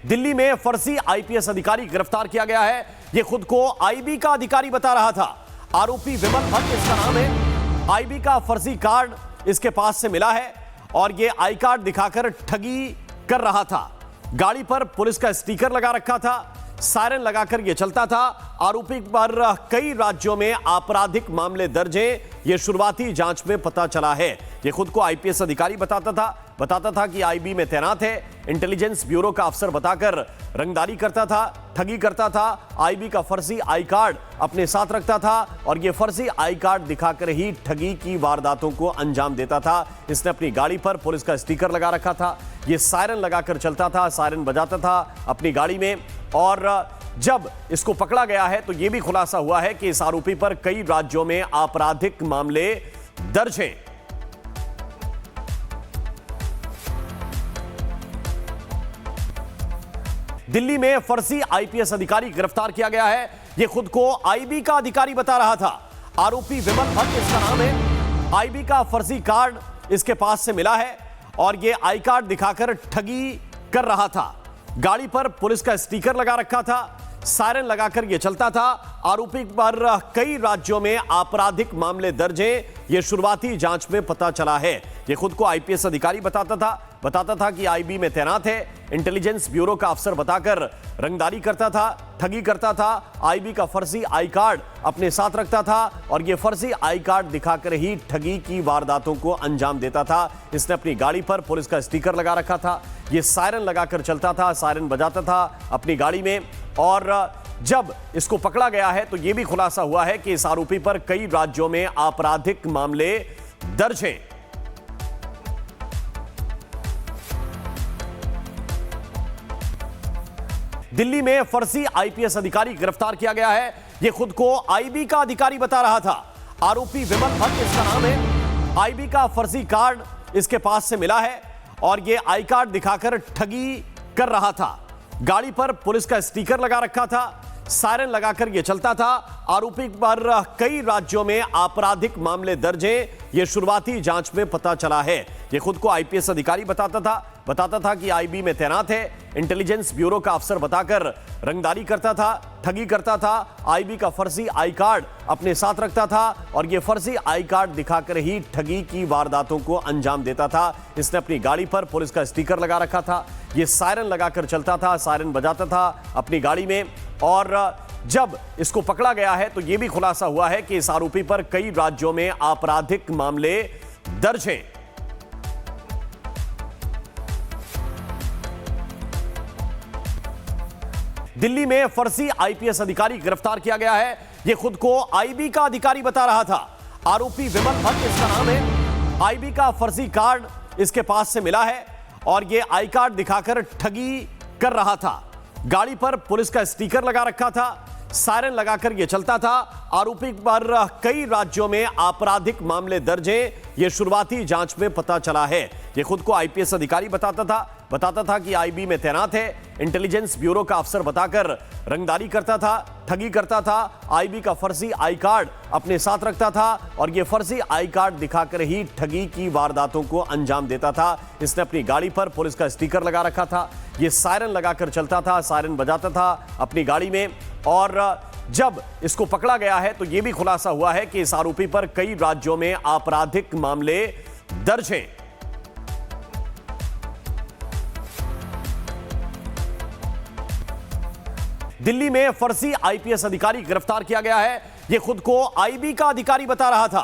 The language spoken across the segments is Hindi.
दिल्ली में फर्जी आईपीएस अधिकारी गिरफ्तार किया गया है। यह खुद को आईबी का अधिकारी बता रहा था। आरोपी विमल भट्ट इसका नाम है। आईबी का फर्जी कार्ड इसके पास से मिला है और यह आई कार्ड दिखाकर ठगी कर रहा था। गाड़ी पर पुलिस का स्टिकर लगा रखा था, सायरन लगाकर यह चलता था। आरोपी पर कई राज्यों में आपराधिक मामले दर्ज हैं। यह शुरुआती जांच में पता चला है। यह खुद को आईपीएस अधिकारी बताता था कि आईबी में तैनात है। इंटेलिजेंस ब्यूरो का अफसर बताकर रंगदारी करता था, ठगी करता था। आईबी का फर्जी आई कार्ड अपने साथ रखता था और यह फर्जी आई कार्ड दिखाकर ही ठगी की वारदातों को अंजाम देता था। इसने अपनी गाड़ी पर पुलिस का स्टिकर लगा रखा था। यह सायरन लगाकर चलता था, सायरन बजाता था अपनी गाड़ी में। और जब इसको पकड़ा गया है तो यह भी खुलासा हुआ है कि इस आरोपी पर कई राज्यों में आपराधिक मामले दर्ज हैं। दिल्ली में फर्जी आईपीएस अधिकारी गिरफ्तार किया गया है। यह खुद को आईबी का अधिकारी बता रहा था। आरोपी विमल भट्ट इसका नाम है। आईबी का फर्जी कार्ड इसके पास से मिला है और यह आई कार्ड दिखाकर ठगी कर रहा था। गाड़ी पर पुलिस का स्टिकर लगा रखा था, सायरन लगाकर यह चलता था। आरोपी पर कई राज्यों में आपराधिक मामले दर्ज हैं। यह शुरुआती जांच में पता चला है। यह खुद को आईपीएस अधिकारी बताता था कि आईबी में तैनात है। इंटेलिजेंस ब्यूरो का अफसर बताकर रंगदारी करता था, ठगी करता था। आईबी का फर्जी आई कार्ड अपने साथ रखता था और यह फर्जी आई कार्ड दिखाकर ही ठगी की वारदातों को अंजाम देता था। इसने अपनी गाड़ी पर पुलिस का स्टिकर लगा रखा था। यह सायरन लगाकर चलता था, सायरन बजाता था अपनी गाड़ी में। और जब इसको पकड़ा गया है तो यह भी खुलासा हुआ है कि इस आरोपी पर कई राज्यों में आपराधिक मामले दर्ज हैं। दिल्ली में फर्जी आईपीएस अधिकारी गिरफ्तार किया गया है। यह खुद को आईबी का अधिकारी बता रहा था। आरोपी विमल भट्ट इसका नाम है। आईबी का फर्जी कार्ड इसके पास से मिला है और यह आई कार्ड दिखाकर ठगी कर रहा था। गाड़ी पर पुलिस का स्टिकर लगा रखा था, सायरन लगाकर यह चलता था। आरोपी पर कई राज्यों में आपराधिक मामले दर्ज हैं। यह शुरुआती जांच में पता चला है। यह खुद को आईपीएस अधिकारी बताता था कि आईबी में तैनात है। इंटेलिजेंस ब्यूरो का अफसर बताकर रंगदारी करता था, ठगी करता था। आईबी का फर्जी आई कार्ड अपने साथ रखता था और यह फर्जी आई कार्ड दिखाकर ही ठगी की वारदातों को अंजाम देता था। इसने अपनी गाड़ी पर पुलिस का स्टिकर लगा रखा था। यह सायरन लगाकर चलता था, सायरन बजाता था अपनी गाड़ी में। और जब इसको पकड़ा गया है तो यह भी खुलासा हुआ है कि इस आरोपी पर कई राज्यों में आपराधिक मामले दर्ज हैं। दिल्ली में फर्जी आईपीएस अधिकारी गिरफ्तार किया गया है। यह खुद को आईबी का अधिकारी बता रहा था। आरोपी विमल भट्ट इसका नाम है। आईबी का फर्जी कार्ड इसके पास से मिला है और यह आई कार्ड दिखाकर ठगी कर रहा था। गाड़ी पर पुलिस का स्टिकर लगा रखा था, सायरन लगाकर यह चलता था। आरोपी पर कई राज्यों में आपराधिक मामले दर्ज हैं। यह शुरुआती जांच में पता चला है। यह खुद को आईपीएस अधिकारी बताता था कि आईबी में तैनात है। इंटेलिजेंस ब्यूरो का अफसर बताकर रंगदारी करता था, ठगी करता था। आईबी का फर्जी आई कार्ड अपने साथ रखता था और यह फर्जी आई कार्ड दिखाकर ही ठगी की वारदातों को अंजाम देता था। इसने अपनी गाड़ी पर पुलिस का स्टिकर लगा रखा था। यह सायरन लगाकर चलता था, सायरन बजाता था अपनी गाड़ी में। और जब इसको पकड़ा गया है तो यह भी खुलासा हुआ है कि इस आरोपी पर कई राज्यों में आपराधिक मामले दर्ज हैं। दिल्ली में फर्जी आईपीएस अधिकारी गिरफ्तार किया गया है। यह खुद को आईबी का अधिकारी बता रहा था।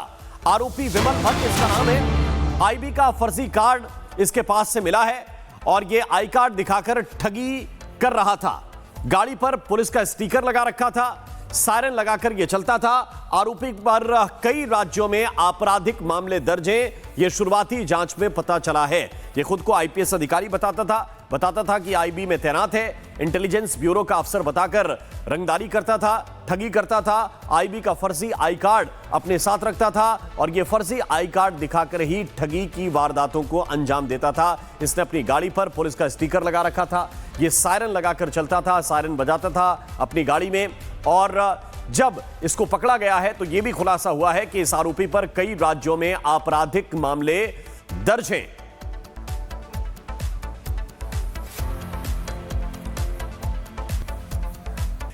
आरोपी विमल भट्ट इसका नाम है। आईबी का फर्जी कार्ड इसके पास से मिला है और यह आई कार्ड दिखाकर ठगी कर रहा था। गाड़ी पर पुलिस का स्टिकर लगा रखा था, सायरन लगाकर यह चलता था। आरोपी पर कई राज्यों में आपराधिक मामले दर्ज हैं। यह शुरुआती जांच में पता चला है। यह खुद को आईपीएस अधिकारी बताता था कि आईबी में तैनात है। इंटेलिजेंस ब्यूरो का अफसर बताकर रंगदारी करता था, ठगी करता था। आईबी का फर्जी आई कार्ड अपने साथ रखता था और यह फर्जी आई कार्ड दिखाकर ही ठगी की वारदातों को अंजाम देता था। इसने अपनी गाड़ी पर पुलिस का स्टिकर लगा रखा था। यह सायरन लगाकर चलता था, सायरन बजाता था अपनी गाड़ी में। और जब इसको पकड़ा गया है तो यह भी खुलासा हुआ है कि इस आरोपी पर कई राज्यों में आपराधिक मामले दर्ज हैं।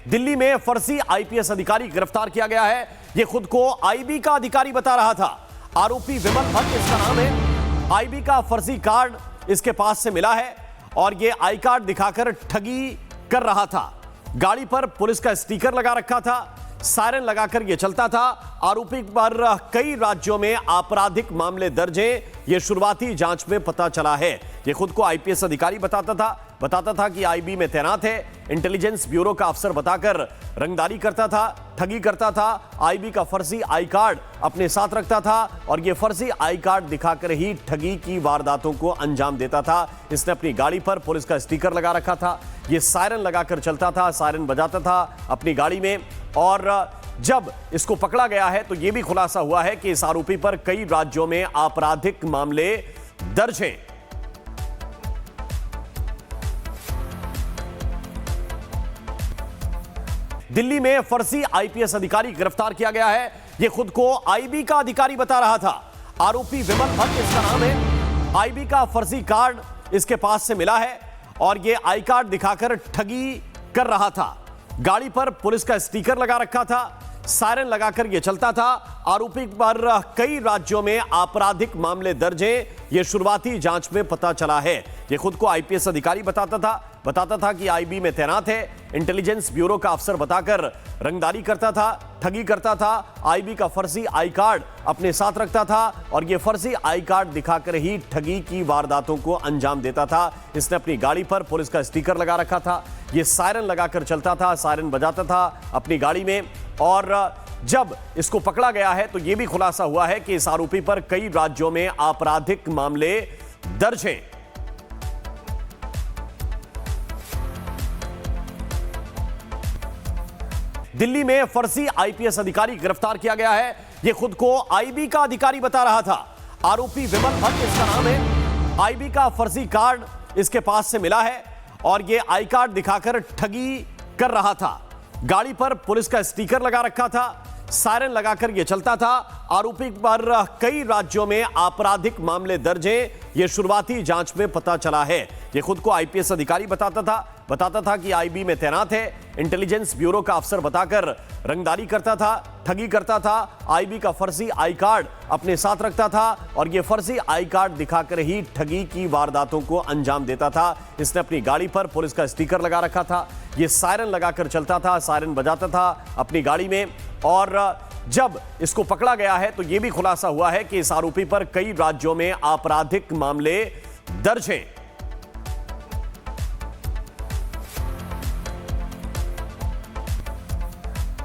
दिल्ली में फर्जी आईपीएस अधिकारी गिरफ्तार किया गया है। यह खुद को आईबी का अधिकारी बता रहा था। आरोपी विमल भट्ट इसका नाम है। आईबी का फर्जी कार्ड इसके पास से मिला है और यह आई कार्ड दिखाकर ठगी कर रहा था। गाड़ी पर पुलिस का स्टिकर लगा रखा था, सायरन लगाकर यह चलता था। आरोपी पर कई राज्यों में आपराधिक मामले दर्ज हैं। यह शुरुआती जांच में पता चला है। यह खुद को आईपीएस अधिकारी बताता था कि आईबी में तैनात है। इंटेलिजेंस ब्यूरो का अफसर बताकर रंगदारी करता था, ठगी करता था। आईबी का फर्जी आई कार्ड अपने साथ रखता था और यह फर्जी आई कार्ड दिखाकर ही ठगी की वारदातों को अंजाम देता था। इसने अपनी गाड़ी पर पुलिस का स्टिकर लगा रखा था। यह सायरन लगाकर चलता था, सायरन बजाता था अपनी गाड़ी में। और जब इसको पकड़ा गया है तो यह भी खुलासा हुआ है कि इस आरोपी पर कई राज्यों में आपराधिक मामले दर्ज हैं। दिल्ली में फर्जी आईपीएस अधिकारी गिरफ्तार किया गया है। यह खुद को आईबी का अधिकारी बता रहा था। आरोपी विमल भट्ट इसका नाम है। आईबी का फर्जी कार्ड इसके पास से मिला है और यह आई कार्ड दिखाकर ठगी कर रहा था। गाड़ी पर पुलिस का स्टिकर लगा रखा था, सायरन लगाकर यह चलता था। आरोपी पर कई राज्यों में आपराधिक मामले दर्ज हैं। यह शुरुआती जांच में पता चला है। यह खुद को आईपीएस अधिकारी बताता था कि आईबी में तैनात है। इंटेलिजेंस ब्यूरो का अफसर बताकर रंगदारी करता था, ठगी करता था। आईबी का फर्जी आई कार्ड अपने साथ रखता था और यह फर्जी आई कार्ड दिखाकर ही ठगी की वारदातों को अंजाम देता था। इसने अपनी गाड़ी पर पुलिस का स्टिकर लगा रखा था। यह सायरन लगाकर चलता था, सायरन बजाता था अपनी गाड़ी में। और जब इसको पकड़ा गया है तो यह भी खुलासा हुआ है कि इस आरोपी पर कई राज्यों में आपराधिक मामले दर्ज हैं। दिल्ली में फर्जी आईपीएस अधिकारी गिरफ्तार किया गया है। यह खुद को आईबी का अधिकारी बता रहा था। आरोपी विमल भट्ट इसका नाम है। आईबी का फर्जी कार्ड इसके पास से मिला है और यह आई कार्ड दिखाकर ठगी कर रहा था। गाड़ी पर पुलिस का स्टिकर लगा रखा था, सायरन लगाकर यह चलता था। आरोपी पर कई राज्यों में आपराधिक मामले दर्ज हैं। यह शुरुआती जांच में पता चला है। यह खुद को आईपीएस अधिकारी बताता था कि आईबी में तैनात है। इंटेलिजेंस ब्यूरो का अफसर बताकर रंगदारी करता था, ठगी करता था। आईबी का फर्जी आई कार्ड अपने साथ रखता था और यह फर्जी आई कार्ड दिखाकर ही ठगी की वारदातों को अंजाम देता था। इसने अपनी गाड़ी पर पुलिस का स्टिकर लगा रखा था। यह सायरन लगाकर चलता था, सायरन बजाता था अपनी गाड़ी में। और जब इसको पकड़ा गया है तो यह भी खुलासा हुआ है कि इस आरोपी पर कई राज्यों में आपराधिक मामले दर्ज हैं।